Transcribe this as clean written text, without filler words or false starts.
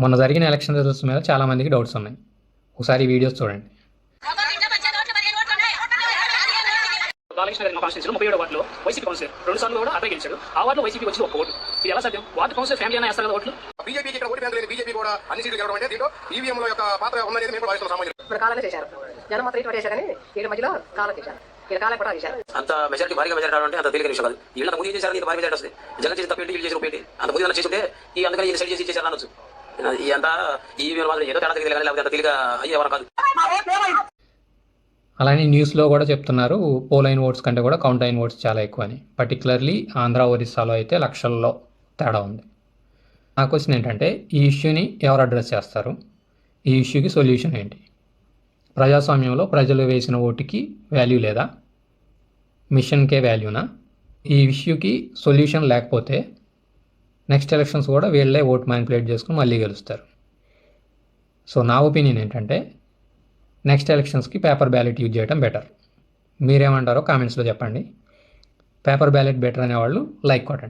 మొన్న జరిగిన election results మీద చాలామందికి డౌట్స్ ఉన్నాయి. ఒకసారి ఈ వీడియోస్ చూడండి. బాలకృష్ణ గారి కాన్స్టిట్యూన్సీలో 37 వార్డులో వైసీపీ కౌన్సిలర్ 2 సార్లు కూడా అతనే గెలిచాడు. ఆ వార్డులో వైసీపీ వచ్చి ఒక ఓటు. ఇది ఎలా సాధ్యం? వార్డు కౌన్సిలర్ ఫ్యామిలీ అయినా వేస్తారు కదా ఓట్లు. బీజేపీకి ఇక్కడ ఓటు బ్యాంక్ లేదు. బీజేపీ కూడా అన్ని సీట్లు గెలవడం అంటే దీంట్లో ఈవీఎం లో యొక్క పాత్ర ఉందనేది మేము భావిస్తున్నాం. సామాన్యులు ఇప్పుడు కాలనే చేశారు. జనం మాత్రం ఇటు చేశారు కానీ వీళ్ళ మధ్యలో కాలం చేశారు. వీళ్ళ కాలం కూడా చేశారు. అంత మెజారిటీ భారీగా మెజారిటీ అంటే అంత తేలిక విషయం కాదు. వీళ్ళ ముందు ఏం చేశారు? ఇంత భారీ మెజారిటీ వస్తుంది. జగన్ చేసి తప్పేంటి, వీళ్ళు చేసి ఒప్పేంటి? అంత ముందు ఏమైనా చేస్తుంటే ఈ అందుకని ఈ సైడ్ చేసి చేశారు అనొచ్చు. ఈ అంతా ఈ మాత్రం ఏదో తేడా తెలియదు కానీ లేకపోతే అంత తేలిక అయ్యేవారు కాదు. అలానే న్యూస్లో కూడా చెప్తున్నారు పోల్ అయిన ఓట్స్ కంటే కూడా కౌంట్ అయిన ఓట్స్ చాలా ఎక్కువ అని. పర్టికులర్లీ ఆంధ్ర, ఒరిస్సాలో అయితే లక్షల్లో తేడా ఉంది. నా క్వశ్చన్ ఏంటంటే ఈ ఇష్యూని ఎవరు అడ్రస్ చేస్తారు? ఈ ఇష్యూకి సొల్యూషన్ ఏంటి? ప్రజాస్వామ్యంలో ప్రజలు వేసిన ఓటుకి వాల్యూ లేదా? మిషన్కే వాల్యూనా? ఈ ఇష్యూకి సొల్యూషన్ లేకపోతే నెక్స్ట్ ఎలక్షన్స్ కూడా వీళ్ళే ఓట్ మ్యానిపులేట్ చేసుకుని మళ్ళీ గెలుస్తారు. సో నా ఒపీనియన్ ఏంటంటే నెక్స్ట్ ఎలక్షన్స్కి పేపర్ బ్యాలెట్ యూజ్ చేయడం బెటర్. మీరేమంటారో కామెంట్స్లో చెప్పండి. పేపర్ బ్యాలెట్ బెటర్ అనేవాళ్ళు లైక్ కొట్టండి.